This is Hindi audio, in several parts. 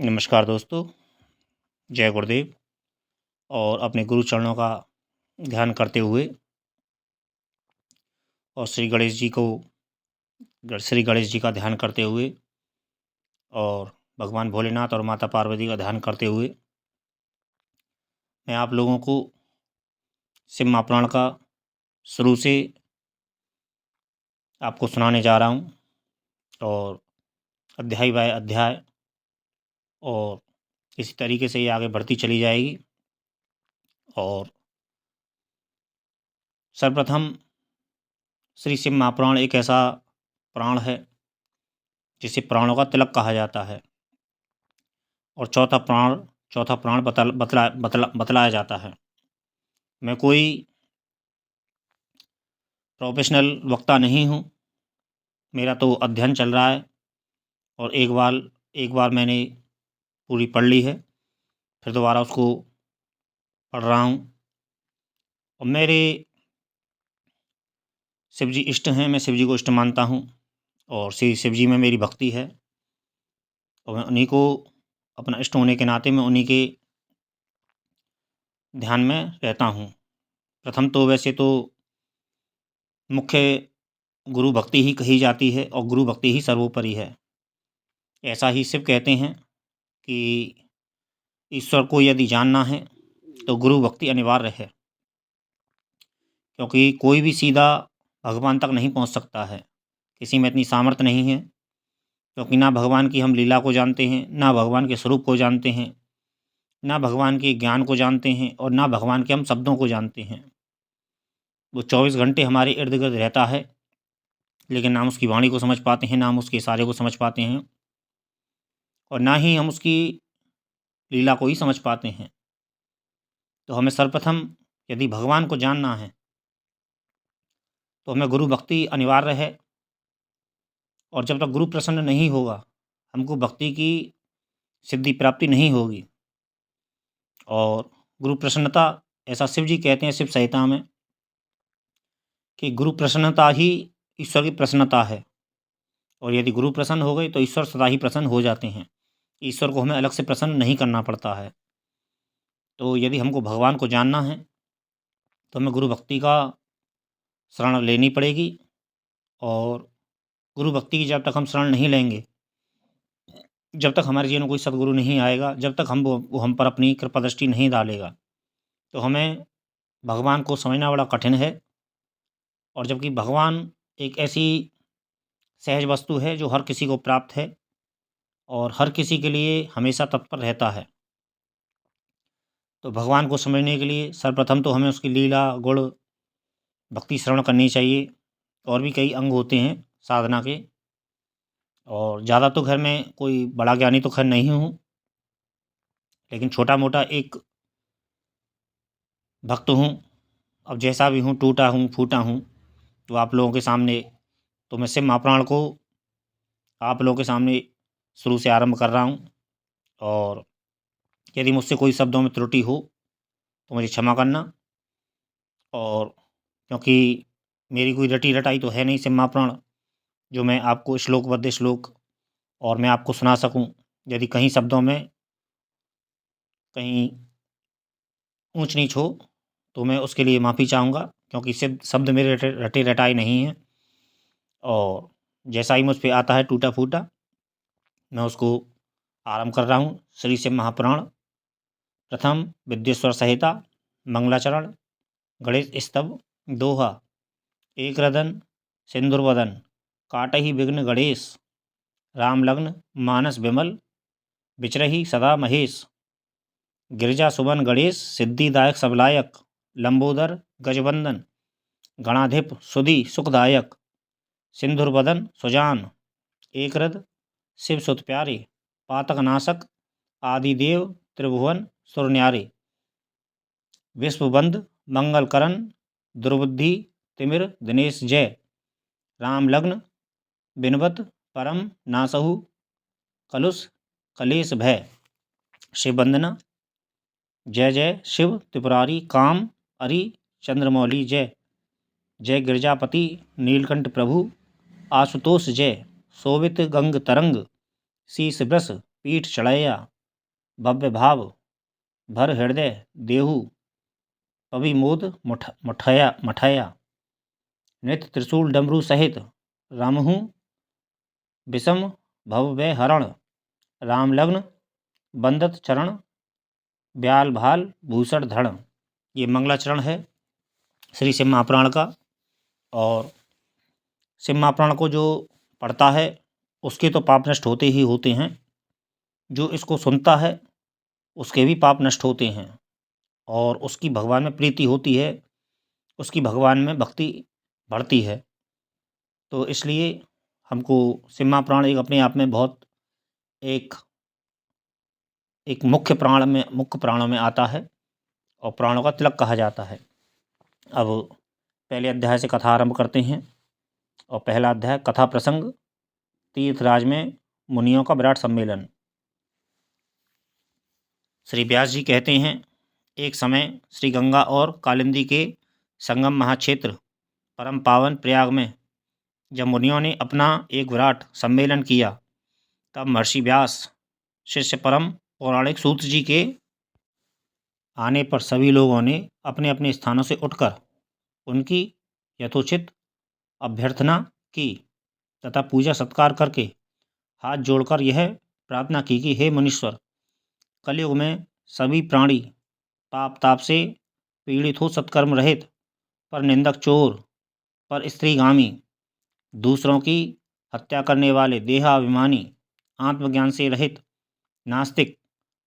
नमस्कार दोस्तों, जय गुरुदेव। और अपने गुरु चरणों का ध्यान करते हुए और श्री गणेश जी का ध्यान करते हुए और भगवान भोलेनाथ और माता पार्वती का ध्यान करते हुए मैं आप लोगों को शिव महापुराण का शुरू से आपको सुनाने जा रहा हूँ और अध्याय बाय अध्याय, और इसी तरीके से ये आगे बढ़ती चली जाएगी। और सर्वप्रथम श्री शिव महापुराण एक ऐसा पुराण है जिसे पुराणों का तिलक कहा जाता है, और चौथा प्राण बतलाया जाता है। मैं कोई प्रोफेशनल वक्ता नहीं हूँ, मेरा तो अध्ययन चल रहा है और एक बार मैंने पूरी पढ़ ली है, फिर दोबारा उसको पढ़ रहा हूँ। और मेरे शिव जी इष्ट हैं, मैं शिव जी को इष्ट मानता हूँ और श्री शिव जी में मेरी भक्ति है, और मैं उन्हीं को अपना इष्ट होने के नाते मैं उन्हीं के ध्यान में रहता हूँ। प्रथम तो वैसे तो मुख्य गुरु भक्ति ही कही जाती है और गुरु भक्ति ही सर्वोपरि है। ऐसा ही शिव कहते हैं कि ईश्वर को यदि जानना है तो गुरु भक्ति अनिवार्य है, क्योंकि कोई भी सीधा भगवान तक नहीं पहुंच सकता है। किसी में इतनी सामर्थ्य नहीं है, क्योंकि ना भगवान की हम लीला को जानते हैं, ना भगवान के स्वरूप को जानते हैं, ना भगवान के ज्ञान को जानते हैं, और ना भगवान के हम शब्दों को जानते हैं। वो 24 घंटे हमारे इर्द गिर्द रहता है, लेकिन ना हम उसकी वाणी को समझ पाते हैं, ना हम उसके इशारे को समझ पाते हैं, और ना ही हम उसकी लीला को ही समझ पाते हैं। तो हमें सर्वप्रथम यदि भगवान को जानना है तो हमें गुरु भक्ति अनिवार्य है। और जब तक गुरु प्रसन्न नहीं होगा, हमको भक्ति की सिद्धि प्राप्ति नहीं होगी। और गुरु प्रसन्नता, ऐसा शिव जी कहते हैं शिव संहिता में कि गुरु प्रसन्नता ही ईश्वर की प्रसन्नता है, और यदि गुरु प्रसन्न हो गए तो ईश्वर सदा ही प्रसन्न हो जाते हैं। ईश्वर को हमें अलग से प्रसन्न नहीं करना पड़ता है। तो यदि हमको भगवान को जानना है तो हमें गुरु भक्ति का शरण लेनी पड़ेगी, और गुरु भक्ति की जब तक हम शरण नहीं लेंगे, जब तक हमारे जीवन में कोई सदगुरु नहीं आएगा, जब तक वो हम पर अपनी कृपा दृष्टि नहीं डालेगा, तो हमें भगवान को समझना बड़ा कठिन है। और जबकि भगवान एक ऐसी सहज वस्तु है जो हर किसी को प्राप्त है और हर किसी के लिए हमेशा तत्पर रहता है। तो भगवान को समझने के लिए सर्वप्रथम तो हमें उसकी लीला गुण भक्ति श्रवण करनी चाहिए। और भी कई अंग होते हैं साधना के, और ज़्यादा तो घर में कोई बड़ा ज्ञानी तो खैर नहीं हूँ, लेकिन छोटा मोटा एक भक्त हूँ। अब जैसा भी हूँ, टूटा हूँ फूटा हूँ, तो आप लोगों के सामने, तो मैं शिव महापुराण को आप लोगों के सामने शुरू से आरंभ कर रहा हूँ। और यदि मुझसे कोई शब्दों में त्रुटि हो तो मुझे क्षमा करना। और क्योंकि मेरी कोई रटी रटाई तो है नहीं शिव महापुराण जो मैं आपको श्लोकबद्ध श्लोक और मैं आपको सुना सकूं। यदि कहीं शब्दों में कहीं ऊंच नीच हो तो मैं उसके लिए माफ़ी चाहूँगा, क्योंकि शब्द मेरे रटे रटाए नहीं हैं। और जैसा ही मुझ पे आता है टूटा फूटा, मैं उसको आरंभ कर रहा हूँ। श्री शिव महापुराण प्रथम विद्येश्वर संहिता मंगलाचरण गणेश स्तव दोहा। एक रदन सिंदूरवदन काटहि विघ्न गणेश, राम लग्न मानस विमल विचरहि सदा महेश। गिरिजा सुबन गणेश सिद्धिदायक सबलायक, लंबोदर गजबंदन गणाधिप सुधि सुखदायक। सिंधुरवदन सुजान एक रद शिव सुत प्यारे, पातक नाशक आदिदेव त्रिभुवन सुरन्यारे। विश्वबंध मंगलकरण दुर्बुद्धि तिमिर दिनेश जय, राम लग्न बिनवत परम नासहु कलुष कलेश भय। शिव वंदना जय जय शिव त्रिपुरारी काम अरि चंद्रमौली जय। जय गिरजापति नीलकंठ प्रभु आशुतोष जय। शोभित गंग तरंग शीश ब्रस पीठ चढ़ैया भव्य भाव भर हृदय देहु पविमोद मठया नृत्य त्रिशूल डमरू सहित रामहु विषम भव वे हरण राम लग्न बंदत चरण ब्याल भाल भूषण धरण। ये मंगलाचरण है श्री शिव महापुराण का। और शिव महापुराण को जो पढ़ता है उसके तो पाप नष्ट होते ही होते हैं, जो इसको सुनता है उसके भी पाप नष्ट होते हैं और उसकी भगवान में प्रीति होती है, उसकी भगवान में भक्ति बढ़ती है। तो इसलिए हमको शिव महापुराण एक अपने आप में बहुत एक मुख्य प्राणों में आता है और प्राणों का तिलक कहा जाता है। अब पहले अध्याय से कथा आरंभ करते हैं। और पहला अध्याय कथा प्रसंग तीर्थराज में मुनियों का विराट सम्मेलन। श्री व्यास जी कहते हैं, एक समय श्री गंगा और कालिंदी के संगम महाक्षेत्र परम पावन प्रयाग में जब मुनियों ने अपना एक विराट सम्मेलन किया, तब महर्षि व्यास शिष्य परम पौराणिक सूत जी के आने पर सभी लोगों ने अपने अपने स्थानों से उठकर उनकी यथोचित अभ्यर्थना की तथा पूजा सत्कार करके हाथ जोड़कर यह प्रार्थना की कि हे मुनीश्वर, कलयुग में सभी प्राणी पाप ताप से पीड़ित हो सत्कर्म रहित, पर निंदक चोर, पर स्त्रीगामी, दूसरों की हत्या करने वाले, देहाभिमानी, आत्मज्ञान से रहित, नास्तिक,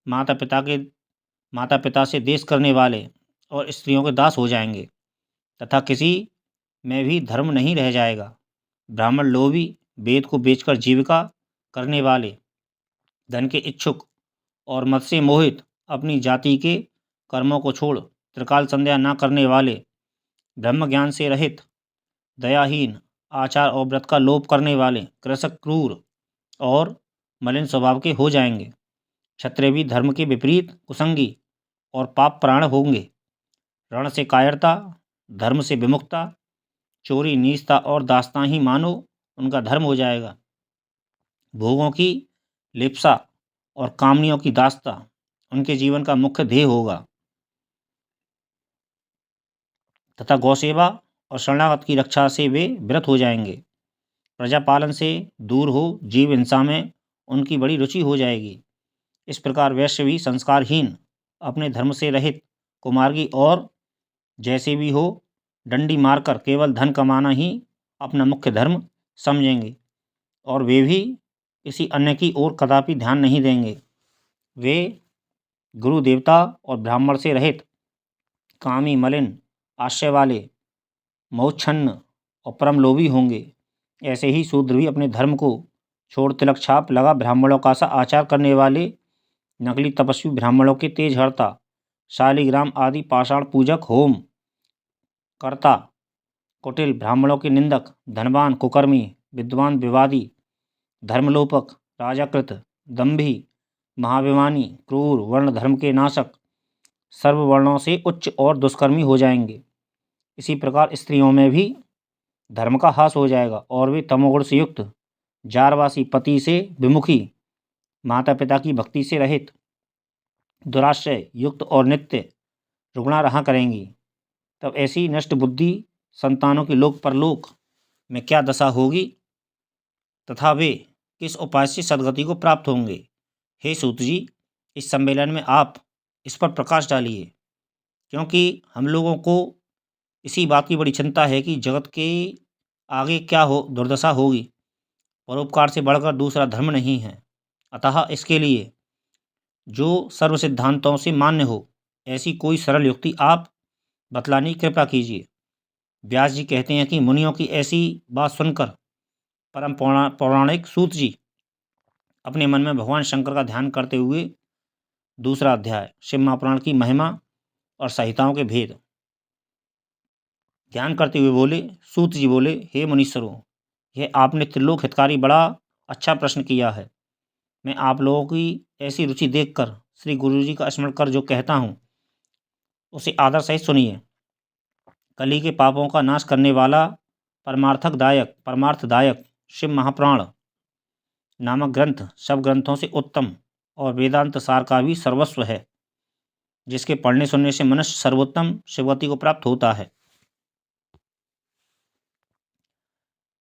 माता पिता से देश करने वाले और स्त्रियों के दास हो जाएंगे तथा किसी में भी धर्म नहीं रह जाएगा। ब्राह्मण लोभी, वेद को बेचकर जीविका करने वाले, धन के इच्छुक और मत से मोहित, अपनी जाति के कर्मों को छोड़ त्रिकाल संध्या न करने वाले, ब्रह्म ज्ञान से रहित, दयाहीन, आचार और व्रत का लोप करने वाले, कृषक, क्रूर और मलिन स्वभाव के हो जाएंगे। क्षत्रिय भी धर्म के विपरीत कुसंगी और पाप प्राण होंगे। रण से कायरता, धर्म से विमुखता, चोरी, नीचता और दास्ता ही मानो उनका धर्म हो जाएगा। भोगों की लिप्सा और कामनियों की दास्ता उनके जीवन का मुख्य ध्येय होगा तथा गौसेवा और शरणागत की रक्षा से वे विरत हो जाएंगे। प्रजापालन से दूर हो जीव हिंसा में उनकी बड़ी रुचि हो जाएगी। इस प्रकार वैश्य भी संस्कारहीन, अपने धर्म से रहित, कुमार्गी और जैसे भी हो डंडी मारकर केवल धन कमाना ही अपना मुख्य धर्म समझेंगे और वे भी किसी अन्य की ओर कदापि ध्यान नहीं देंगे। वे गुरु देवता और ब्राह्मण से रहित, कामी, मलिन, आश्रय वाले, मोहच्छन्न और परम लोभी होंगे। ऐसे ही शूद्र भी अपने धर्म को छोड़ तिलक छाप लगा ब्राह्मणों का सा आचार करने वाले, नकली तपस्वी ब्राह्मणों के तेज हरता, शालिग्राम आदि पाषाण पूजक, होम कर्ता, कुटिल ब्राह्मणों के निंदक, धनवान कुकर्मी, विद्वान विवादी, धर्मलोपक, राजाकृत, दंभी, महाभिमानी, क्रूर, वर्ण धर्म के नाशक, सर्व वर्णों से उच्च और दुष्कर्मी हो जाएंगे। इसी प्रकार स्त्रियों में भी धर्म का हास हो जाएगा और वे तमोगुण से युक्त, जारवासी, पति से विमुखी, माता पिता की भक्ति से रहित, दुराश्रय युक्त और नित्य रुग्णा रहा करेंगी। तब ऐसी नष्ट बुद्धि संतानों की लोक परलोक में क्या दशा होगी तथा वे किस उपाय से सदगति को प्राप्त होंगे। हे सूत जी, इस सम्मेलन में आप इस पर प्रकाश डालिए, क्योंकि हम लोगों को इसी बात की बड़ी चिंता है कि जगत के आगे क्या हो दुर्दशा होगी। परोपकार से बढ़कर दूसरा धर्म नहीं है। अतः इसके लिए जो सर्व सिद्धांतों से मान्य हो ऐसी कोई सरल युक्ति आप बतलाने की कृपा कीजिए। व्यास जी कहते हैं कि मुनियों की ऐसी बात सुनकर परम पौराणिक सूत जी अपने मन में भगवान शंकर का ध्यान करते हुए दूसरा अध्याय शिव महापुराण की महिमा और संहिताओं के भेद ध्यान करते हुए बोले। सूत जी बोले, हे मुनीश्वरों, यह आपने त्रिलोक हितकारी बड़ा अच्छा प्रश्न किया है। मैं आप लोगों की ऐसी रुचि देखकर श्री गुरु जी का स्मरण कर जो कहता हूँ उसे आदर सहित सुनिए। कली के पापों का नाश करने वाला परमार्थदायक शिव महापुराण नामक ग्रंथ सब ग्रंथों से उत्तम और वेदांत सार का भी सर्वस्व है, जिसके पढ़ने सुनने से मनुष्य सर्वोत्तम शिवगति को प्राप्त होता है।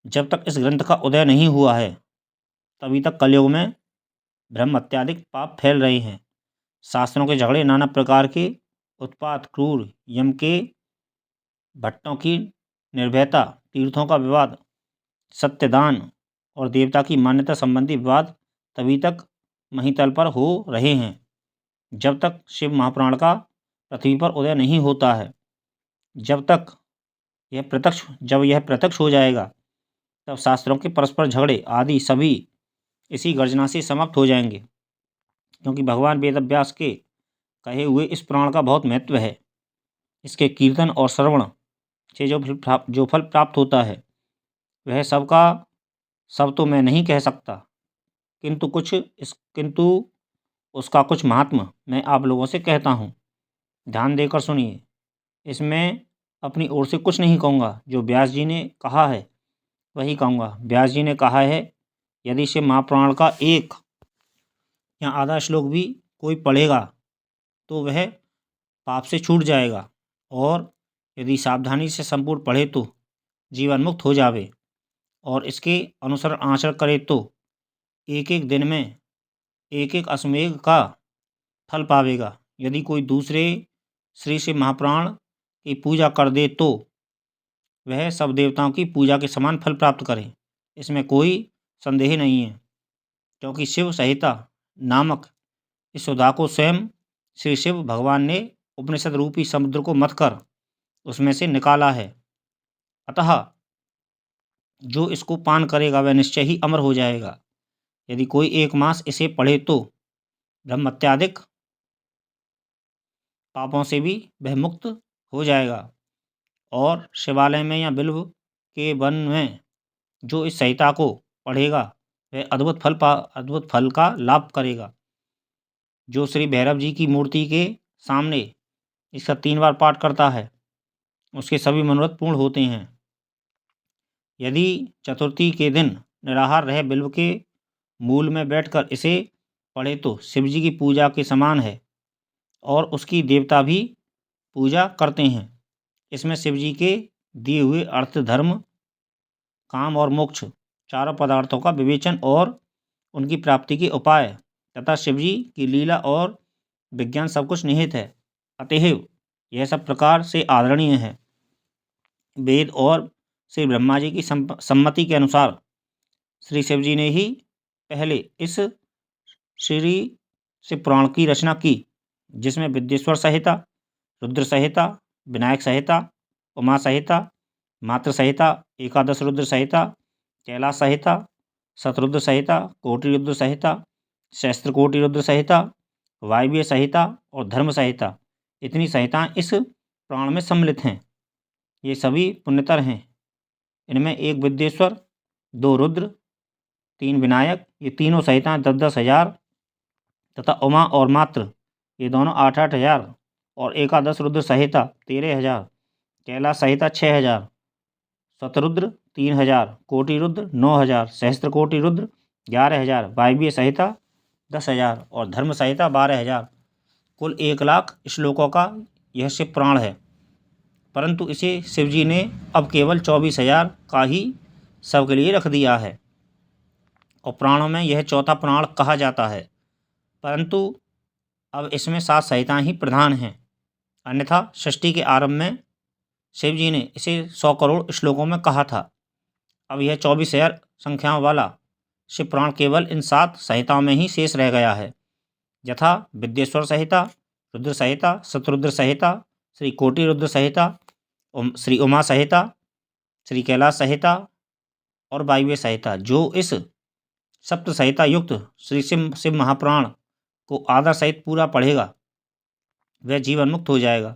जब तक इस ग्रंथ का उदय नहीं हुआ है, तभी तक कलयुग में ब्रह्म अत्याधिक पाप फैल रहे हैं। शास्त्रों के झगड़े, नाना प्रकार के उत्पात, क्रूर यम के भट्टों की निर्भयता, तीर्थों का विवाद, सत्यदान और देवता की मान्यता संबंधी विवाद तभी तक महितल पर हो रहे हैं, जब तक शिव महापुराण का पृथ्वी पर उदय नहीं होता है। जब यह प्रत्यक्ष हो जाएगा, तब शास्त्रों के परस्पर झगड़े आदि सभी इसी गर्जना से समाप्त हो जाएंगे, क्योंकि भगवान वेदव्यास के कहे हुए इस पुराण का बहुत महत्व है। इसके कीर्तन और श्रवण से जो फल प्राप्त होता है, वह सब तो मैं नहीं कह सकता, किंतु उसका कुछ महात्म मैं आप लोगों से कहता हूँ। ध्यान देकर सुनिए। इसमें अपनी ओर से कुछ नहीं कहूँगा, जो व्यास जी ने कहा है वही कहूँगा। व्यास जी ने कहा है, यदि शिव महापुराण का एक या आधा श्लोक भी कोई पढ़ेगा तो वह पाप से छूट जाएगा, और यदि सावधानी से संपूर्ण पढ़े तो जीवन मुक्त हो जावे, और इसके अनुसरण आचरण करे तो एक एक दिन में एक एक अश्वमेघ का फल पावेगा। यदि कोई दूसरे श्री शिव महापुराण की पूजा कर दे तो वह सब देवताओं की पूजा के समान फल प्राप्त करे, इसमें कोई संदेह नहीं है, क्योंकि शिव संहिता नामक इस सुधा को स्वयं श्री शिव भगवान ने उपनिषद रूपी समुद्र को मथ कर उसमें से निकाला है। अतः जो इसको पान करेगा वह निश्चय ही अमर हो जाएगा। यदि कोई 1 मास इसे पढ़े तो ब्रह्म अत्याधिक पापों से भी वह मुक्त हो जाएगा, और शिवालय में या बिल्व के वन में जो इस संहिता को पढ़ेगा वह अद्भुत फल का लाभ करेगा। जो श्री भैरव जी की मूर्ति के सामने इसका 3 बार पाठ करता है, उसके सभी मनोरथ पूर्ण होते हैं। यदि चतुर्थी के दिन निराहार रह बिल्व के मूल में बैठकर इसे पढ़े तो शिव जी की पूजा के समान है, और उसकी देवता भी पूजा करते हैं। इसमें शिव जी के दिए हुए अर्थ, धर्म, काम और मोक्ष चारों पदार्थों का विवेचन और उनकी प्राप्ति के उपाय तथा शिव जी की लीला और विज्ञान सब कुछ निहित है। अतएव यह सब प्रकार से आदरणीय है। वेद और श्री ब्रह्मा जी की सम्मति के अनुसार श्री शिव जी ने ही पहले इस श्री शिव पुराण की रचना की, जिसमें विद्येश्वर संहिता, रुद्र संहिता, विनायक संहिता, उमा संहिता, मातृ संहिता, एकादश रुद्र संहिता, कैलाश संहिता, शतरुद्र संहिता, कोटि रुद्र संहिता, सहस्त्र कोटि रुद्र संहिता, वायव्य संहिता और धर्म संहिता, इतनी संहिताएं इस पुराण में सम्मिलित हैं। ये सभी पुण्यतर हैं। इनमें 1 विद्येश्वर, 2 रुद्र, 3 विनायक, ये तीनों संहिताएं 10-10 हजार तथा उमा और मातृ ये दोनों 8-8 हजार, और एकादश रुद्र संहिता 13 हजार, कैलाश संहिता 6 हजार, शतरुद्र 3 हजार, कोटि रुद्र 9 हजार, सहस्त्र कोटि रुद्र 11 हजार, वायव्य संहिता 10 हजार और धर्म संहिता 12 हजार। कुल 1 लाख श्लोकों का यह शिव पुराण है, परंतु इसे शिव जी ने अब केवल 24 हजार का ही सबके लिए रख दिया है, और पुराणों में यह चौथा पुराण कहा जाता है। परंतु अब इसमें 7 संहिताएं ही प्रधान हैं, अन्यथा सृष्टि के आरंभ में शिव जी ने इसे 100 करोड़ श्लोकों में कहा था। अब यह 24 हजार संख्याओं वाला शिव पुराण केवल इन 7 संहिताओं में ही शेष रह गया है, यथा विद्येश्वर संहिता, रुद्र संहिता, शतरुद्र संहिता, श्री कोटि रुद्र संहिता, श्री उमा संहिता, श्री कैलाश संहिता और वायव्य संहिता। जो इस सप्त संहिता युक्त श्री शिव महापुराण को आधा सहित पूरा पढ़ेगा वह जीवन मुक्त हो जाएगा।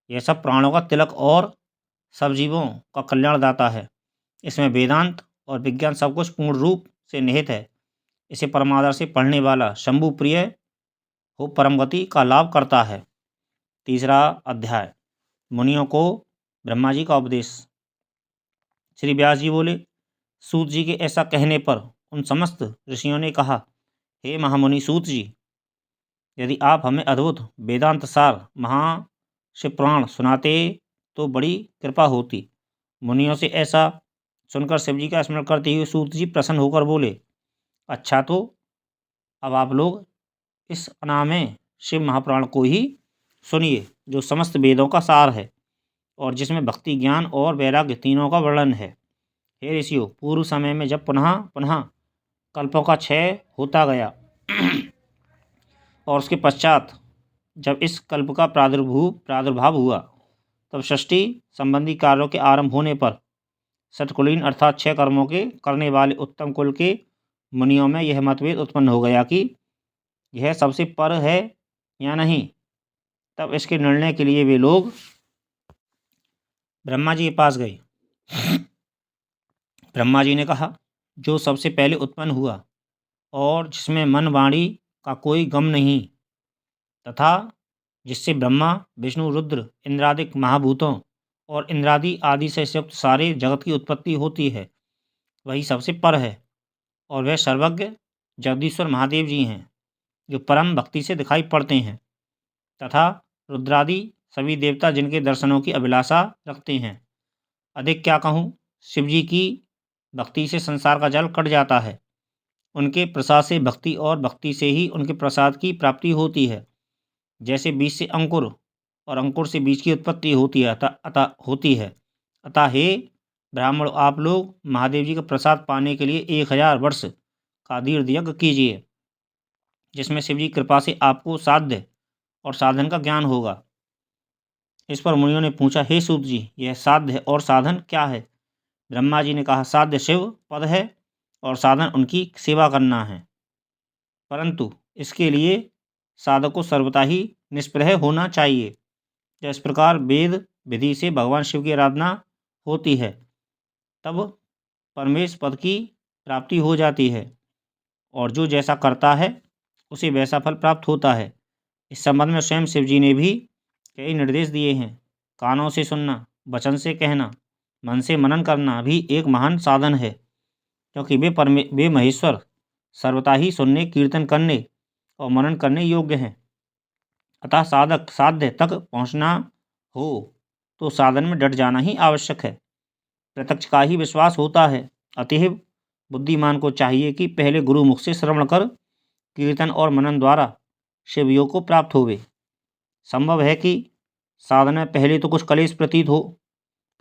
यह सब प्राणों का तिलक और सब जीवों का कल्याण दाता है। इसमें वेदांत और विज्ञान सब कुछ पूर्ण रूप से निहित है। इसे परमादर से पढ़ने वाला शंभु प्रिय हो परम गति का लाभ करता है। 3रा अध्याय, मुनियों को ब्रह्मा जी का उपदेश। श्री व्यास जी बोले, सूत जी के ऐसा कहने पर उन समस्त ऋषियों ने कहा, हे महामुनि सूत जी, यदि आप हमें अद्भुत वेदांत सार महाशिवपुराण सुनाते तो बड़ी कृपा होती। मुनियों से ऐसा सुनकर शिव जी का स्मरण करते हुए सूत जी प्रसन्न होकर बोले, अच्छा तो अब आप लोग इस अनामय शिव महापुराण को ही सुनिए, जो समस्त वेदों का सार है और जिसमें भक्ति, ज्ञान और वैराग्य तीनों का वर्णन है। हे ऋषियों, पूर्व समय में जब पुनः पुनः कल्पों का क्षय होता गया और उसके पश्चात जब इस कल्प का प्रादुर्भाव हुआ, तब सृष्टि संबंधी कार्यों के आरंभ होने पर षटकुलीन अर्थात 6 कर्मों के करने वाले उत्तम कुल के मुनियों में यह मतभेद उत्पन्न हो गया कि यह सबसे पर है या नहीं। तब इसके निर्णय के लिए वे लोग ब्रह्मा जी के पास गए। ब्रह्मा जी ने कहा, जो सबसे पहले उत्पन्न हुआ और जिसमें मन वाणी का कोई गम नहीं तथा जिससे ब्रह्मा, विष्णु, रुद्र, इंद्रादिक महाभूतों और इंद्रादि आदि से युक्त सारे जगत की उत्पत्ति होती है, वही सबसे पर है और वह सर्वज्ञ जगदीश्वर महादेव जी हैं, जो परम भक्ति से दिखाई पड़ते हैं, तथा रुद्रादि सभी देवता जिनके दर्शनों की अभिलाषा रखते हैं। अधिक क्या कहूँ, शिव जी की भक्ति से संसार का जल कट जाता है। उनके प्रसाद से भक्ति और भक्ति से ही उनके प्रसाद की प्राप्ति होती है। जैसे बीज से अंकुर और अंकुर से बीज की उत्पत्ति होती है अतः हे ब्राह्मण, आप लोग महादेव जी का प्रसाद पाने के लिए 1000 वर्ष का दीर्घ यज्ञ कीजिए, जिसमें शिव जी कृपा से आपको साध्य और साधन का ज्ञान होगा। इस पर मुनियों ने पूछा, हे सूत जी, यह साध्य और साधन क्या है? ब्रह्मा जी ने कहा, साध्य शिव पद है और साधन उनकी सेवा करना है, परंतु इसके लिए साधक को सर्वथा ही निष्प्रह होना चाहिए। जिस प्रकार वेद विधि से भगवान शिव की आराधना होती है, तब परमेश पद की प्राप्ति हो जाती है और जो जैसा करता है उसे वैसा फल प्राप्त होता है। इस संबंध में स्वयं शिव जी ने भी कई निर्देश दिए हैं। कानों से सुनना, वचन से कहना, मन से मनन करना भी एक महान साधन है, क्योंकि वे महेश्वर सर्वथा ही सुनने, कीर्तन करने और मनन करने योग्य हैं। अतः साधक साध्य तक पहुँचना हो तो साधन में डट जाना ही आवश्यक है। प्रत्यक्ष का ही विश्वास होता है। अतएव बुद्धिमान को चाहिए कि पहले गुरुमुख से श्रवण कर कीर्तन और मनन द्वारा शिव योग को प्राप्त होवे। संभव है कि साधन में पहले तो कुछ क्लेश प्रतीत हो,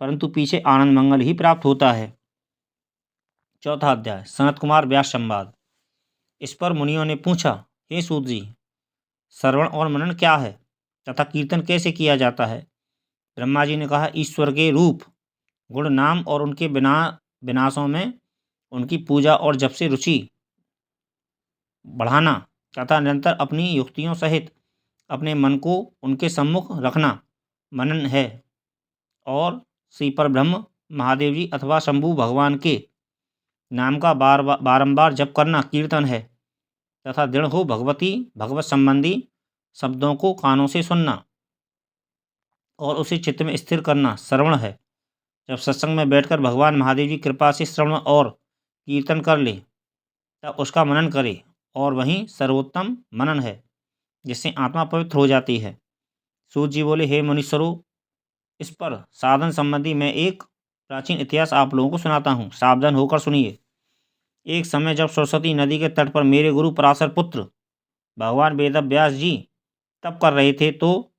परंतु पीछे आनंद मंगल ही प्राप्त होता है। चौथा अध्याय, सनत कुमार व्यास संवाद। इस पर मुनियों ने पूछा, हे सूत जी, श्रवण और मनन क्या है तथा कीर्तन कैसे किया जाता है? ब्रह्मा जी ने कहा, ईश्वर के रूप, गुण, नाम और उनके विनाशों में उनकी पूजा और जप से रुचि बढ़ाना तथा निरंतर अपनी युक्तियों सहित अपने मन को उनके सम्मुख रखना मनन है, और श्री परब्रह्म महादेव जी अथवा शंभु भगवान के नाम का बारंबार जप करना कीर्तन है, तथा दृढ़ हो भगवत संबंधी शब्दों को कानों से सुनना और उसे चित्त में स्थिर करना श्रवण है। जब सत्संग में बैठकर भगवान महादेव जी कृपा से श्रवण और कीर्तन कर ले, तब उसका मनन करे, और वहीं सर्वोत्तम मनन है, जिससे आत्मा पवित्र हो जाती है। सूत जी बोले, हे मुनीश्वरों, इस पर साधन संबंधी मैं एक प्राचीन इतिहास आप लोगों को सुनाता हूँ, सावधान होकर सुनिए। एक समय जब सरस्वती नदी के तट पर मेरे गुरु पराशर पुत्र भगवान वेद व्यास जी तप कर रहे थे, तो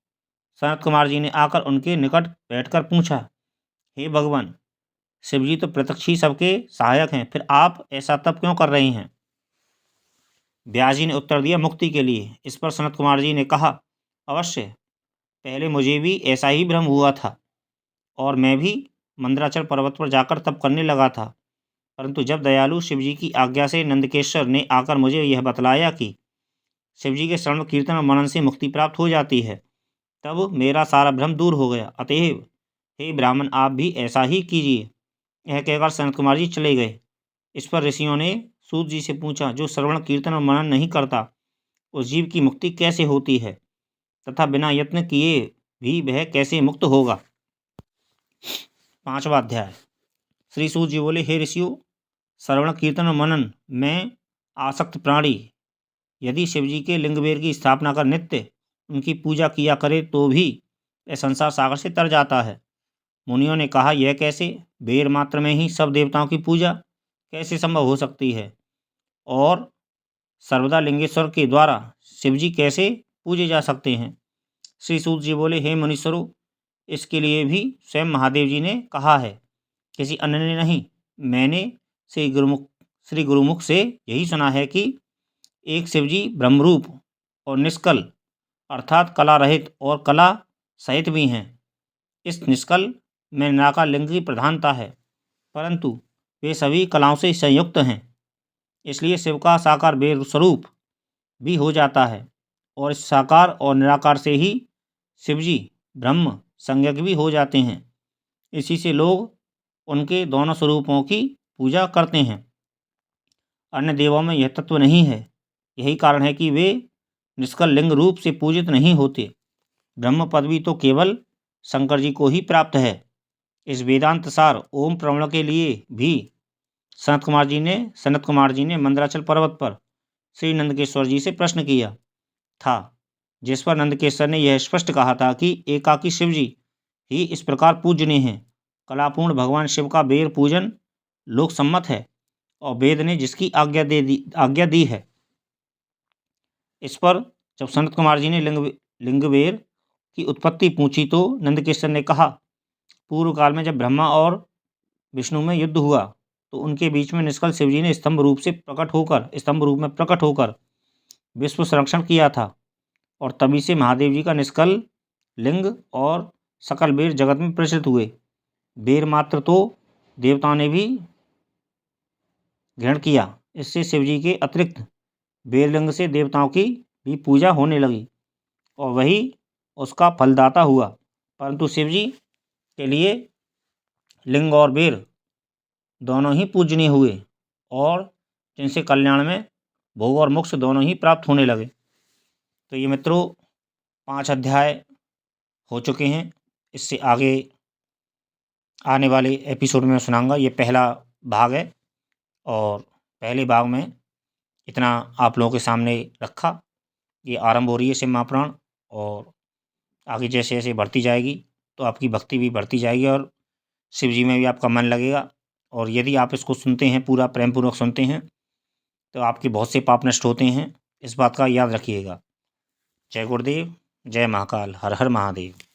सनत कुमार जी ने आकर उनके निकट बैठकर पूछा, हे भगवान, शिव जी तो प्रत्यक्ष ही सबके सहायक हैं, फिर आप ऐसा तप क्यों कर रहे हैं? व्यास जी ने उत्तर दिया, मुक्ति के लिए। इस पर सनत कुमार जी ने कहा, अवश्य, पहले मुझे भी ऐसा ही भ्रम हुआ था और मैं भी मंदराचल पर्वत पर जाकर तप करने लगा था, परंतु जब दयालु शिव जी की आज्ञा से नंदकेश्वर ने आकर मुझे यह बतलाया कि शिव जी के श्रवण, कीर्तन और मनन से मुक्ति प्राप्त हो जाती है, तब मेरा सारा भ्रम दूर हो गया। अतएव हे ब्राह्मण, आप भी ऐसा ही कीजिए। यह कहकर सनत कुमार जी चले गए। इस पर ऋषियों ने सूत जी से पूछा, जो श्रवण, कीर्तन और मनन नहीं करता, उस जीव की मुक्ति कैसे होती है तथा बिना यत्न किए भी वह कैसे मुक्त होगा? पांचवा अध्याय। श्री सूत जी बोले, हे ऋषियों, श्रवण, कीर्तन और मनन में आसक्त प्राणी यदि शिवजी के लिंग बेर की स्थापना कर नित्य उनकी पूजा किया करे तो भी यह संसार सागर से तर जाता है। मुनियों ने कहा, यह कैसे? बेर मात्र में ही सब देवताओं की पूजा कैसे संभव हो सकती है? और सर्वदा लिंगेश्वर के द्वारा शिवजी कैसे पूजे जा सकते हैं? श्री सूत जी बोले, हे मुनीश्वरों, इसके लिए भी स्वयं महादेव जी ने कहा है, किसी अन्य ने नहीं। मैंने श्री गुरुमुख से यही सुना है कि एक शिवजी ब्रह्मरूप और निष्कल अर्थात कला रहित और कला सहित भी हैं। इस निष्कल में निराकार लिंग की प्रधानता है, परंतु वे सभी कलाओं से संयुक्त हैं, इसलिए शिव का साकार बेर स्वरूप भी हो जाता है और इस साकार और निराकार से ही शिवजी ब्रह्म संज्ञक भी हो जाते हैं। इसी से लोग उनके दोनों स्वरूपों की पूजा करते हैं। अन्य देवों में यह तत्व नहीं है। यही कारण है कि वे निष्कल लिंग रूप से पूजित नहीं होते। ब्रह्म पदवी तो केवल शंकर जी को ही प्राप्त है। इस वेदांत सार ओम प्रवण के लिए भी सनत कुमार जी ने मंदराचल पर्वत पर श्री नंदकेश्वर जी से प्रश्न किया था, जिस पर नंदकेश्वर ने यह स्पष्ट कहा था कि एकाकी शिव जी ही इस प्रकार पूजनीय हैं। कलापूर्ण भगवान शिव का बेर पूजन लोक सम्मत है और वेद ने जिसकी आज्ञा दी है। इस पर जब सनत कुमार जी ने लिंगबेर की उत्पत्ति पूछी तो नंदकेश्वर ने कहा, पूर्व काल में जब ब्रह्मा और विष्णु में युद्ध हुआ तो उनके बीच में निष्कल शिवजी ने स्तंभ रूप में प्रकट होकर विश्व संरक्षण किया था और तभी से महादेव जी का निष्कल लिंग और सकल बेर जगत में प्रचलित हुए। बेर मात्र तो देवताओं ने भी ग्रहण किया। इससे शिवजी के अतिरिक्त बेरलिंग से देवताओं की भी पूजा होने लगी और वही उसका फलदाता हुआ। परंतु शिवजी के लिए लिंग और बेर दोनों ही पूजनीय हुए और जिनसे कल्याण में भोग और मोक्ष दोनों ही प्राप्त होने लगे। तो ये मित्रों 5 अध्याय हो चुके हैं। इससे आगे आने वाले एपिसोड में सुनाऊंगा। ये पहला भाग है और पहले भाग में इतना आप लोगों के सामने रखा। ये आरंभ हो रही है शिव महापुराण और आगे जैसे जैसे बढ़ती जाएगी तो आपकी भक्ति भी बढ़ती जाएगी और शिव जी में भी आपका मन लगेगा। और यदि आप इसको सुनते हैं, पूरा प्रेम पूर्वक सुनते हैं, तो आपके बहुत से पाप नष्ट होते हैं। इस बात का याद रखिएगा। जय गुरुदेव, जय महाकाल, हर हर महादेव।